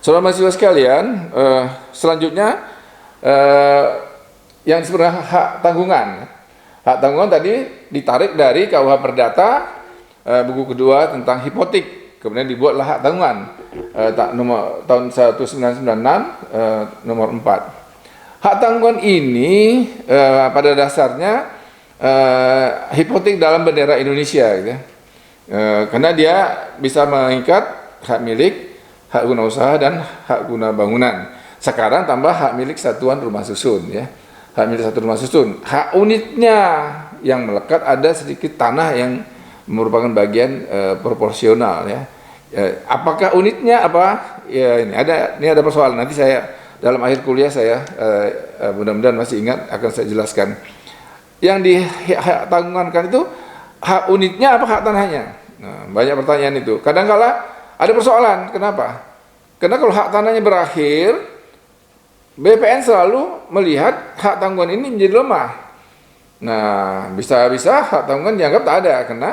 Saudara mahasiswa sekalian, selanjutnya yang sebenarnya hak tanggungan. Hak tanggungan tadi ditarik dari KUH Perdata buku kedua tentang hipotek. Kemudian dibuatlah hak tanggungan nomor tahun 1996 nomor 4. Hak tanggungan ini pada dasarnya hipotek dalam bendera Indonesia, gitu. Karena dia bisa mengikat hak milik, hak guna usaha, dan hak guna bangunan. Sekarang tambah hak milik satuan rumah susun, ya. Hak milik satuan rumah susun. Hak unitnya yang melekat ada sedikit tanah yang merupakan bagian proporsional, ya. Apakah unitnya apa? Ya, ini ada persoalan. Nanti saya dalam akhir kuliah saya mudah-mudahan masih ingat, akan saya jelaskan. Yang di hak tanggungan itu hak unitnya apa hak tanahnya? Nah, banyak pertanyaan itu. Kadang-kala ada persoalan. Kenapa? Karena kalau hak tanahnya berakhir, BPN selalu melihat hak tanggungan ini menjadi lemah. Nah, bisa-bisa hak tanggungan dianggap tak ada karena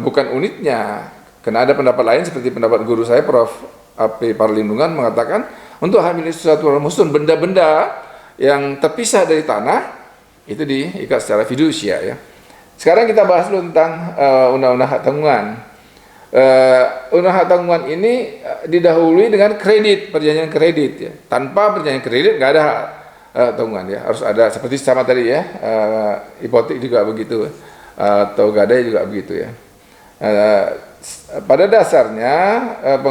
bukan unitnya. Karena ada pendapat lain seperti pendapat guru saya, Prof. AP Parlindungan, mengatakan untuk hak milik satuan rumah susun, benda-benda yang terpisah dari tanah itu diikat secara fidusia, ya. Sekarang kita bahas dulu tentang undang-undang hak tanggungan. Undang hak tanggungan ini didahului dengan kredit, perjanjian kredit, ya. Tanpa perjanjian kredit nggak ada hak tanggungan, ya. Harus ada seperti sama tadi, ya. Hipotek juga begitu, atau gadai juga begitu, ya. Pada dasarnya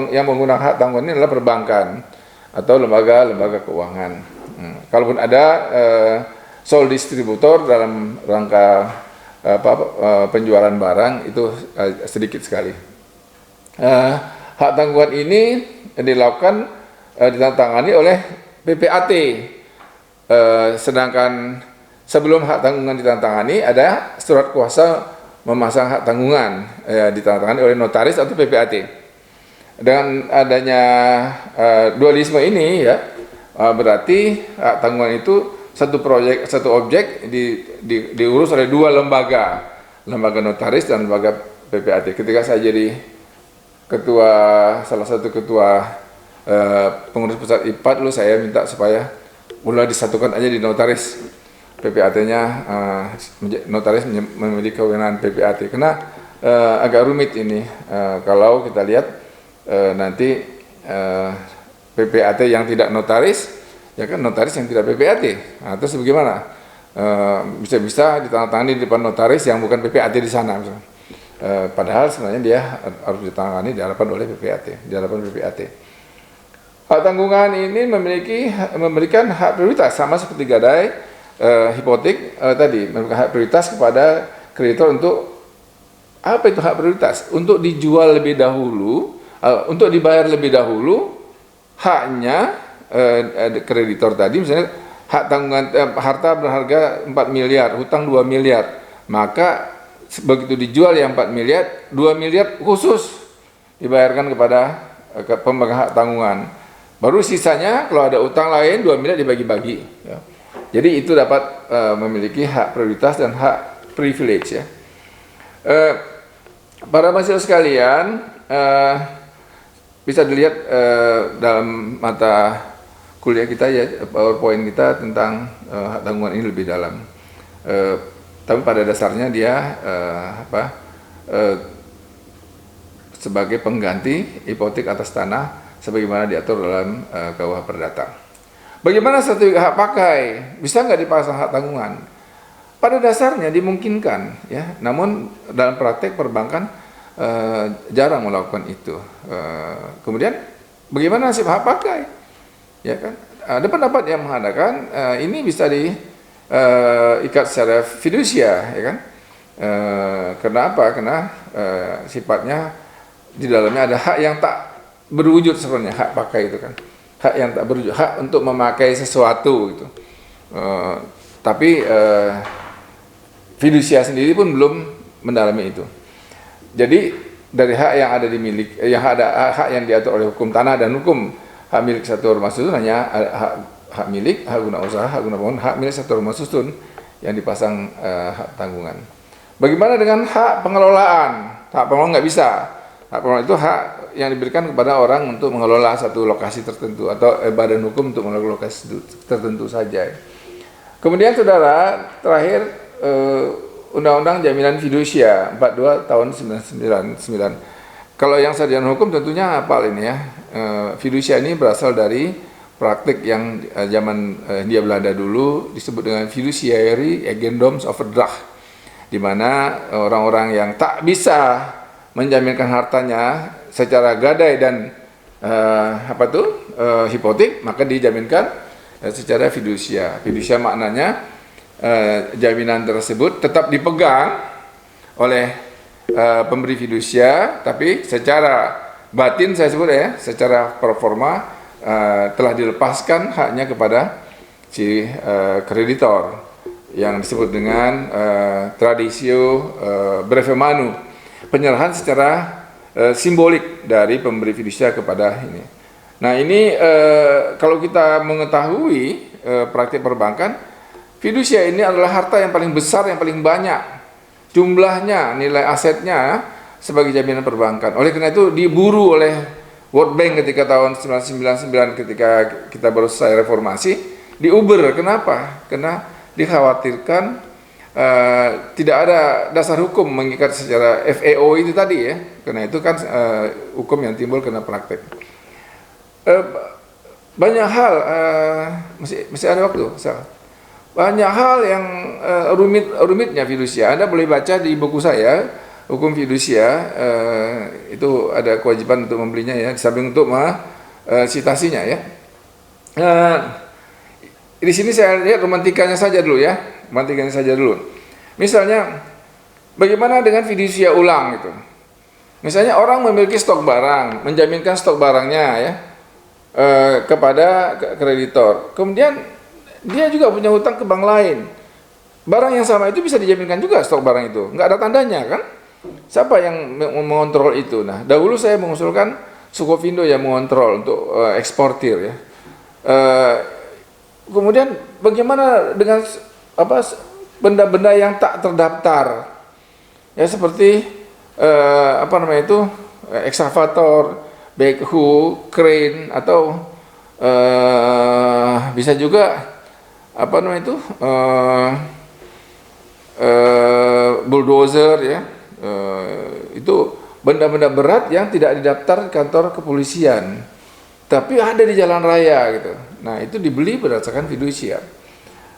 yang menggunakan hak tanggungan ini adalah perbankan atau lembaga-lembaga keuangan. Kalaupun ada sole distributor dalam rangka penjualan barang itu sedikit sekali. Hak tanggungan ini dilakukan ditandatangani oleh PPAT, sedangkan sebelum hak tanggungan ditandatangani ada surat kuasa memasang hak tanggungan ditandatangani oleh notaris atau PPAT. Dengan adanya dualisme ini, ya, berarti hak tanggungan itu satu proyek, satu objek diurus oleh dua lembaga notaris dan lembaga PPAT. Ketika saya jadi salah satu ketua pengurus pusat IPAT, dulu saya minta supaya mulai disatukan aja di notaris. PPAT-nya notaris memiliki kewenangan PPAT, karena agak rumit ini kalau kita lihat nanti PPAT yang tidak notaris, ya kan, notaris yang tidak PPAT. Nah, terus bagaimana? Bisa-bisa ditandatangani di depan notaris yang bukan PPAT di sana, misalnya. Padahal sebenarnya dia harus ditandatangani di hadapan oleh PPAT, di hadapan PPAT. Hak tanggungan ini memberikan hak prioritas sama seperti gadai, hipotek tadi, memberikan hak prioritas kepada kreditor untuk apa itu hak prioritas? Untuk dijual lebih dahulu, untuk dibayar lebih dahulu haknya kreditor tadi, misalnya hak tanggungan harta berharga 4 miliar, hutang 2 miliar, maka begitu dijual yang 4 miliar, 2 miliar khusus dibayarkan kepada pemegang hak tanggungan. Baru sisanya kalau ada utang lain 2 miliar dibagi-bagi, ya. Jadi itu dapat memiliki hak prioritas dan hak privilege, ya. Para mahasiswa sekalian, bisa dilihat dalam mata kuliah kita, ya, PowerPoint kita tentang hak tanggungan ini lebih dalam. Tapi pada dasarnya dia sebagai pengganti hipotek atas tanah sebagaimana diatur dalam KUH Perdata. Bagaimana sertifikat hak pakai? Bisa nggak dipasang hak tanggungan? Pada dasarnya dimungkinkan, ya. Namun dalam praktek perbankan jarang melakukan itu. Kemudian bagaimana nasib hak pakai? Ya kan? Ada pendapat yang mengatakan ini bisa diikat secara fidusia, ya kan? Kenapa? Karena sifatnya di dalamnya ada hak yang tak berwujud sebenarnya, hak pakai itu kan. Hak yang tak berwujud, hak untuk memakai sesuatu gitu. Tapi fidusia sendiri pun belum mendalami itu. Jadi dari hak yang ada dimiliki, yang ada hak yang diatur oleh hukum tanah dan hukum hak milik satu rumah susun, hanya hak milik, hak guna usaha, hak guna bangunan, hak milik satu rumah susun yang dipasang hak tanggungan. Bagaimana dengan hak pengelolaan? Hak pengelolaan nggak bisa. Hak performa itu hak yang diberikan kepada orang untuk mengelola satu lokasi tertentu atau badan hukum untuk mengelola lokasi tertentu saja. Kemudian saudara, terakhir Undang-Undang Jaminan Fidusia 42 tahun 1999. Kalau yang sarjana hukum tentunya hafal ini ya. Fidusia ini berasal dari praktik yang zaman Hindia Belanda dulu disebut dengan fiduciary eiendomsoverdracht, di mana orang-orang yang tak bisa menjaminkan hartanya secara gadai dan hipotek, maka dijaminkan secara fidusia. Fidusia maknanya jaminan tersebut tetap dipegang oleh pemberi fidusia, tapi secara batin saya sebut ya, secara performa telah dilepaskan haknya kepada si kreditor yang disebut dengan traditio breve manu, penyerahan secara simbolik dari pemberi fidusia kepada ini. Nah ini kalau kita mengetahui praktik perbankan, fidusia ini adalah harta yang paling besar, yang paling banyak jumlahnya, nilai asetnya sebagai jaminan perbankan. Oleh karena itu diburu oleh World Bank ketika tahun 1999 ketika kita baru selesai reformasi, diuber. Kenapa? Karena dikhawatirkan tidak ada dasar hukum mengikat secara FEO itu tadi ya. Karena itu kan hukum yang timbul karena praktek. Banyak hal, masih ada waktu. Banyak hal yang rumitnya fidusia. Anda boleh baca di buku saya, Hukum Fidusia, itu ada kewajiban untuk membelinya ya, di samping untuk citasinya ya. Di sini saya lihat romantikanya saja dulu ya, romantikanya saja dulu. Misalnya, bagaimana dengan fidusia ulang itu? Misalnya orang memiliki stok barang, menjaminkan stok barangnya ya kepada kreditor. Kemudian dia juga punya hutang ke bank lain. Barang yang sama itu bisa dijaminkan juga stok barang itu, nggak ada tandanya kan? Siapa yang mengontrol itu? Nah, dahulu saya mengusulkan Sukovindo yang mengontrol untuk eksportir ya. Kemudian bagaimana dengan benda-benda yang tak terdaftar? Ya seperti ekskavator, backhoe, crane atau bisa juga bulldozer ya. Itu benda-benda berat yang tidak didaftar kantor kepolisian, tapi ada di jalan raya gitu. Nah itu dibeli berdasarkan fidusia,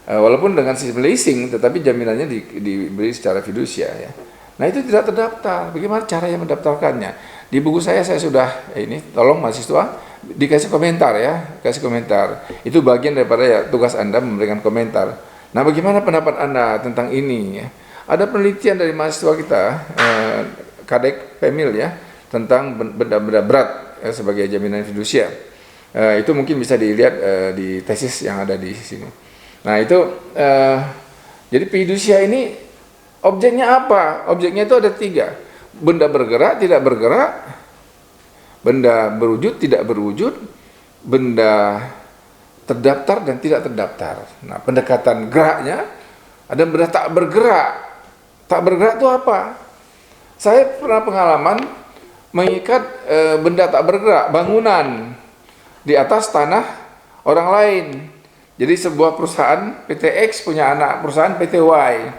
walaupun dengan sistem leasing, tetapi jaminannya dibeli secara fidusia ya. Nah itu tidak terdaftar. Bagaimana cara yang mendaftarkannya? Di buku saya sudah ini, tolong mahasiswa dikasih komentar ya, kasih komentar. Itu bagian daripada ya tugas Anda memberikan komentar. Nah bagaimana pendapat Anda tentang ini ya? Ada penelitian dari mahasiswa kita, Kadek Pemil ya, tentang benda-benda berat ya, sebagai jaminan fidusia. Itu mungkin bisa dilihat di tesis yang ada di sini. Nah itu, jadi fidusia ini objeknya apa? Objeknya itu ada 3. Benda bergerak, tidak bergerak, benda berwujud, tidak berwujud, benda terdaftar dan tidak terdaftar. Nah pendekatan geraknya, ada benda tak bergerak. Tak bergerak itu apa? Saya pernah pengalaman mengikat benda tak bergerak, bangunan di atas tanah orang lain. Jadi sebuah perusahaan PTX punya anak perusahaan PTY.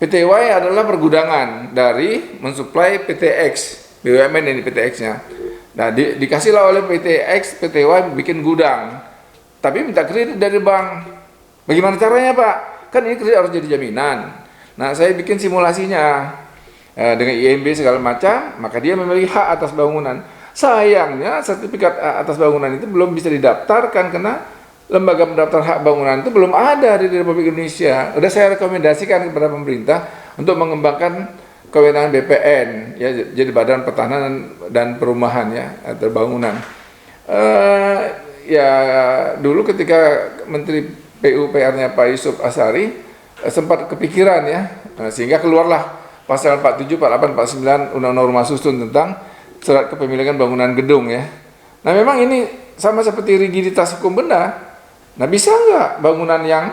PTY adalah pergudangan dari mensuplai PTX, BUMN ini PTX-nya. Nah dikasihlah oleh PTX, PTY bikin gudang, tapi minta kredit dari bank. Bagaimana caranya Pak? Kan ini kredit harus jadi jaminan. Nah, saya bikin simulasinya dengan IMB segala macam, maka dia memiliki hak atas bangunan. Sayangnya sertifikat atas bangunan itu belum bisa didaftarkan karena lembaga pendaftar hak bangunan itu belum ada di Republik Indonesia. Udah saya rekomendasikan kepada pemerintah untuk mengembangkan kewenangan BPN, ya, jadi Badan Pertahanan dan Perumahan ya, atau bangunan. Ya dulu ketika Menteri PUPR-nya Pak Yusuf Asari sempat kepikiran ya, sehingga keluarlah pasal 47, 48, 49 Undang-Undang Rumah Susun tentang surat kepemilikan bangunan gedung ya. Nah memang ini sama seperti rigiditas hukum benda. Nah bisa nggak bangunan yang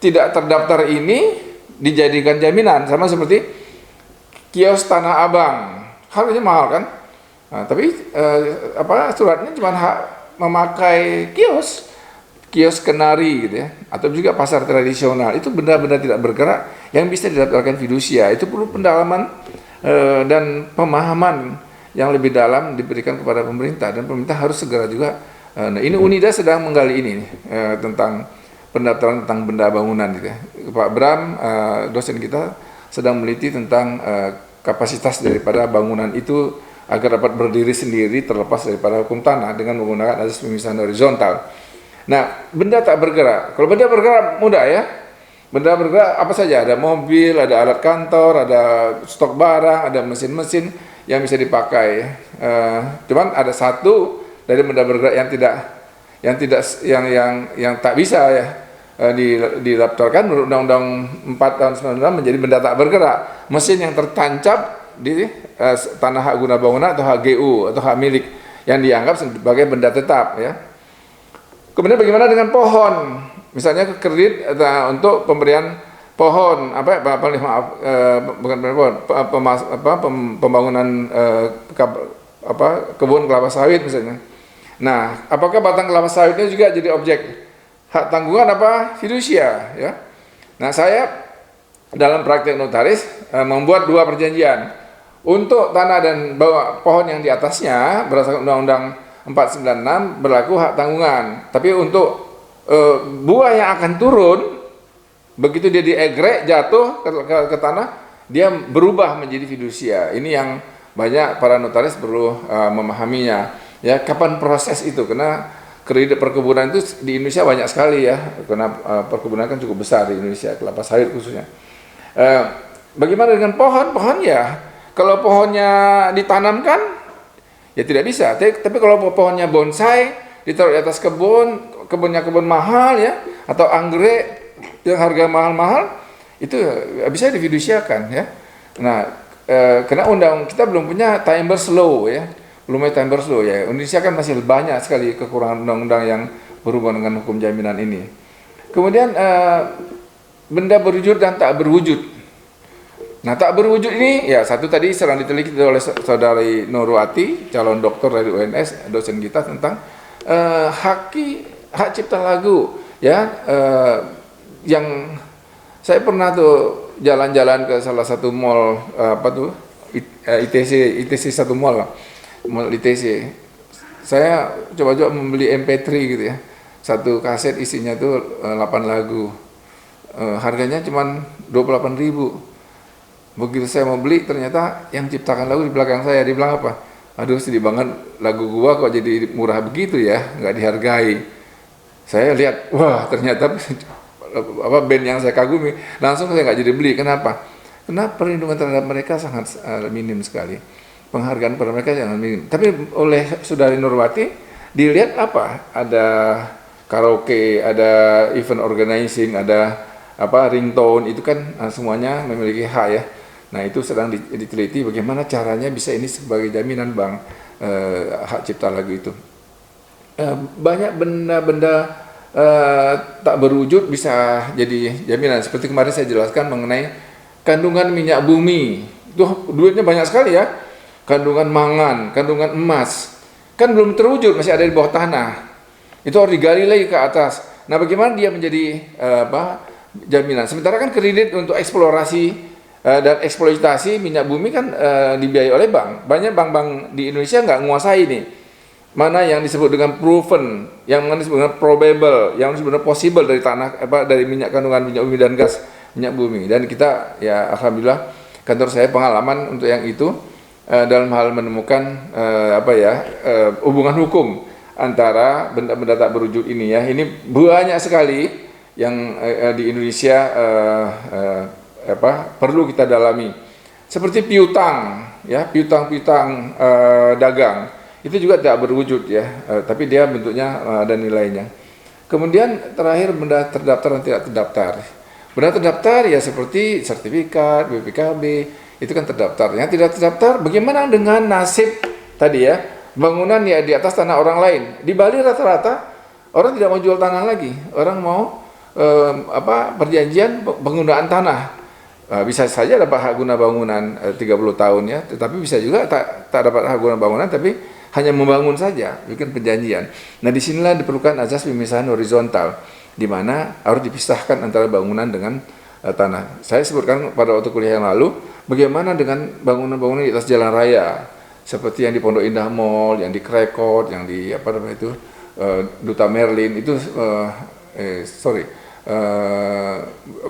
tidak terdaftar ini dijadikan jaminan? Sama seperti kios Tanah Abang, harganya mahal kan. Nah, tapi suratnya cuma hak memakai kios kenari gitu ya, atau juga pasar tradisional. Itu benda-benda tidak bergerak yang bisa didaftarkan fidusia. Itu perlu pendalaman dan pemahaman yang lebih dalam diberikan kepada pemerintah, dan pemerintah harus segera juga. Nah, ini UNIDA sedang menggali ini tentang pendaftaran tentang benda bangunan gitu ya. Pak Bram, dosen kita, sedang meneliti tentang kapasitas daripada bangunan itu agar dapat berdiri sendiri terlepas daripada hukum tanah dengan menggunakan asas pemisahan horizontal. Nah, benda tak bergerak. Kalau benda bergerak mudah ya. Benda bergerak apa saja, ada mobil, ada alat kantor, ada stok barang, ada mesin-mesin yang bisa dipakai. Cuman ada satu dari benda bergerak yang tak bisa ya didaftarkan menurut Undang-Undang 4 tahun 96 menjadi benda tak bergerak. Mesin yang tertancap di tanah hak guna bangunan atau HGU atau hak milik yang dianggap sebagai benda tetap ya. Kemudian bagaimana dengan pohon? Misalnya kredit untuk pemberian pohon pembangunan kebun kelapa sawit misalnya. Nah, apakah batang kelapa sawitnya juga jadi objek hak tanggungan apa fidusia ya? Nah, saya dalam praktek notaris membuat 2 perjanjian. Untuk tanah dan pohon yang di atasnya berdasarkan Undang-Undang 496 berlaku hak tanggungan. Tapi untuk buah yang akan turun, begitu dia diegrek jatuh ke tanah, dia berubah menjadi fidusia. Ini yang banyak para notaris perlu memahaminya. Ya, kapan proses itu? Karena kredit perkebunan itu di Indonesia banyak sekali ya. Karena perkebunan kan cukup besar di Indonesia, kelapa sawit khususnya. Bagaimana dengan pohon? Pohon ya, kalau pohonnya ditanamkan ya tidak bisa. Tapi kalau pohonnya bonsai ditaruh di atas kebunnya kebun mahal ya, atau anggrek yang harga mahal-mahal, itu bisa difidusiakan ya. Nah, karena kita belum punya Timbers Law ya, belum ada Timbers Law ya. Indonesia kan masih banyak sekali kekurangan undang-undang yang berhubungan dengan hukum jaminan ini. Kemudian benda berwujud dan tak berwujud. Nah, tak berwujud ini ya, satu tadi sedang diteliti oleh saudari Nurwati, calon doktor dari UNS, dosen kita, tentang hak cipta lagu ya, yang saya pernah tuh jalan-jalan ke salah satu mall ITC satu mall ITC. Saya coba-coba membeli MP3 gitu ya, satu kaset isinya tuh 8 lagu, harganya cuma 28.000. Begitu saya mau beli, ternyata yang ciptakan lagu di belakang saya, dia bilang apa? Aduh, sedih banget, lagu gua kok jadi murah begitu ya, nggak dihargai. Saya lihat, wah ternyata band yang saya kagumi, langsung saya nggak jadi beli. Kenapa? Karena perlindungan terhadap mereka sangat minim sekali, penghargaan pada mereka sangat minim. Tapi oleh saudari Nurwati dilihat apa? Ada karaoke, ada event organizing, ada ringtone, itu kan semuanya memiliki hak ya. Nah, itu sedang diteliti bagaimana caranya bisa ini sebagai jaminan bank hak cipta lagu itu. Banyak benda-benda tak berwujud bisa jadi jaminan. Seperti kemarin saya jelaskan mengenai kandungan minyak bumi. Itu duitnya banyak sekali ya. Kandungan mangan, kandungan emas. Kan belum terwujud, masih ada di bawah tanah. Itu harus digali lagi ke atas. Nah, bagaimana dia menjadi jaminan? Sementara kan kredit untuk eksplorasi dan eksploitasi minyak bumi kan dibiayai oleh bank. Banyak bank-bank di Indonesia nggak menguasai ini. Mana yang disebut dengan proven, yang disebut dengan probable, yang disebut dengan possible dari tanah dari kandungan minyak bumi dan gas minyak bumi. Dan kita ya alhamdulillah kantor saya pengalaman untuk yang itu dalam hal menemukan hubungan hukum antara benda-benda tak berwujud ini ya. Ini banyak sekali yang di Indonesia perlu kita dalami, seperti piutang ya, piutang dagang itu juga tidak berwujud ya, tapi dia bentuknya ada nilainya. Kemudian terakhir benda terdaftar dan tidak terdaftar. Benda terdaftar ya seperti sertifikat, BPKB, itu kan terdaftar. Yang tidak terdaftar, bagaimana dengan nasib tadi ya, bangunan ya di atas tanah orang lain. Di Bali rata-rata orang tidak mau jual tanah lagi, orang mau perjanjian penggunaan tanah. bisa saja dapat hak guna bangunan 30 tahun ya, tetapi bisa juga tak dapat hak guna bangunan tapi hanya membangun saja, bikin perjanjian. Nah, disinilah diperlukan azas pemisahan horizontal, di mana harus dipisahkan antara bangunan dengan tanah. Saya sebutkan pada waktu kuliah yang lalu, bagaimana dengan bangunan-bangunan di atas jalan raya, seperti yang di Pondok Indah Mall, yang di Krekot, yang di apa namanya itu Duta Merlin itu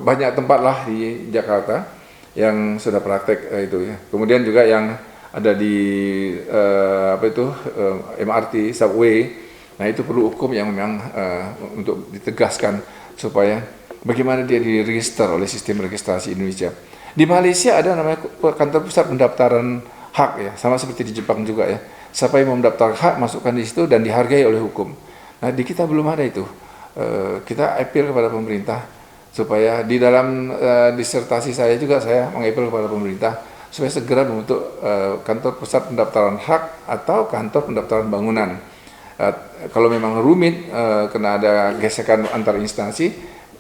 banyak tempat lah di Jakarta yang sudah praktek itu ya. Kemudian juga yang ada di MRT, subway. Nah, itu perlu hukum yang memang untuk ditegaskan supaya bagaimana dia diregister oleh sistem registrasi Indonesia. Di Malaysia ada namanya kantor pusat pendaftaran hak ya, sama seperti di Jepang juga ya. Siapa yang mau mendaftar hak masukkan di situ dan dihargai oleh hukum. Nah, di kita belum ada itu. Kita appeal kepada pemerintah supaya di dalam disertasi saya juga saya mengapel kepada pemerintah supaya segera membentuk kantor pusat pendaftaran hak atau kantor pendaftaran bangunan. Kalau memang rumit kena ada gesekan antar instansi,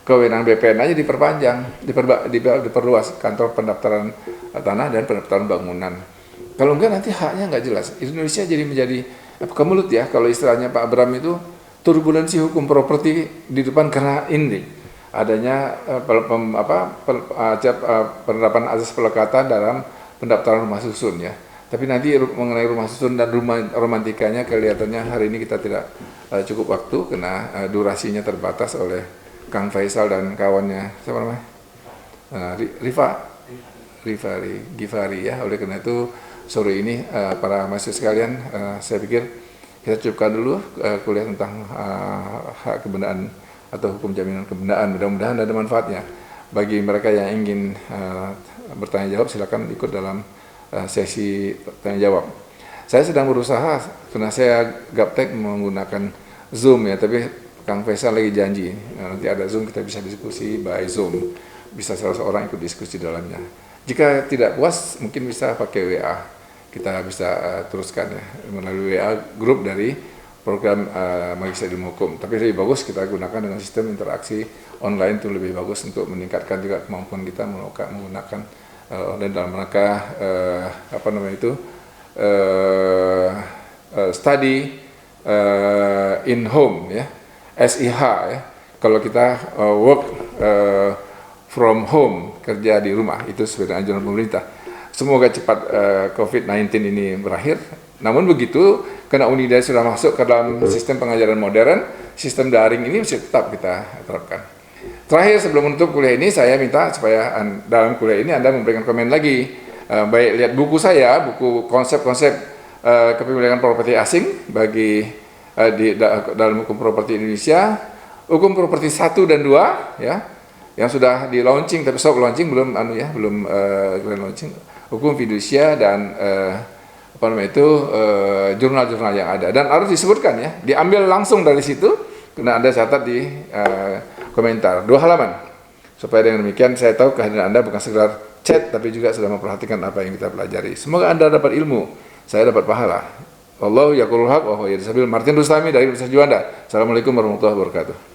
kewenangan BPN aja diperpanjang, diperluas kantor pendaftaran tanah dan pendaftaran bangunan. Kalau enggak nanti haknya enggak jelas. Indonesia jadi menjadi kemelut ya, kalau istilahnya Pak Abram itu turbulensi hukum properti di depan karena ini adanya penerapan azas pelekatan dalam pendaftaran rumah susun ya. Tapi nanti mengenai rumah susun dan rumah romantikanya kelihatannya hari ini kita tidak cukup waktu karena durasinya terbatas oleh Kang Faisal dan kawannya, siapa namanya? Gifari ya. Oleh karena itu sore ini para mahasiswa sekalian, saya pikir kita cukupkan dulu kuliah tentang hak kebendaan atau hukum jaminan kebendaan. Mudah-mudahan ada manfaatnya. Bagi mereka yang ingin bertanya jawab, silakan ikut dalam sesi tanya jawab. Saya sedang berusaha, karena saya gaptek menggunakan Zoom ya, tapi Kang Faisal lagi janji nanti ada Zoom, kita bisa diskusi by Zoom, bisa salah seorang ikut diskusi dalamnya. Jika tidak puas mungkin bisa pakai WA, kita bisa teruskan ya melalui WA grup dari program Magister Ilmu Hukum. Tapi lebih bagus kita gunakan dengan sistem interaksi online, itu lebih bagus untuk meningkatkan juga kemampuan kita menggunakan online dalam rangka study in home ya, SIH ya. Kalau kita work from home, kerja di rumah, itu sesuai anjuran pemerintah. Semoga cepat COVID-19 ini berakhir. Namun begitu, karena Unida sudah masuk ke dalam sistem pengajaran modern, sistem daring ini masih tetap kita terapkan. Terakhir sebelum menutup kuliah ini, saya minta supaya dalam kuliah ini Anda memberikan komen lagi. Baik lihat buku saya, buku konsep-konsep kepemilikan properti asing bagi dalam hukum properti Indonesia, hukum properti 1 dan 2 ya, yang sudah di launching tapi soft launching belum grand launching, hukum fidusia dan jurnal-jurnal yang ada, dan harus disebutkan ya, diambil langsung dari situ, kena Anda catat di komentar 2 halaman, supaya dengan demikian saya tahu kehadiran Anda bukan sekedar chat tapi juga sudah memperhatikan apa yang kita pelajari. Semoga Anda dapat ilmu, saya dapat pahala. Wallahu yaqulul haq wa huwa yahdi sabil. Martin Rustami dari Universitas Juanda. Assalamualaikum warahmatullahi wabarakatuh.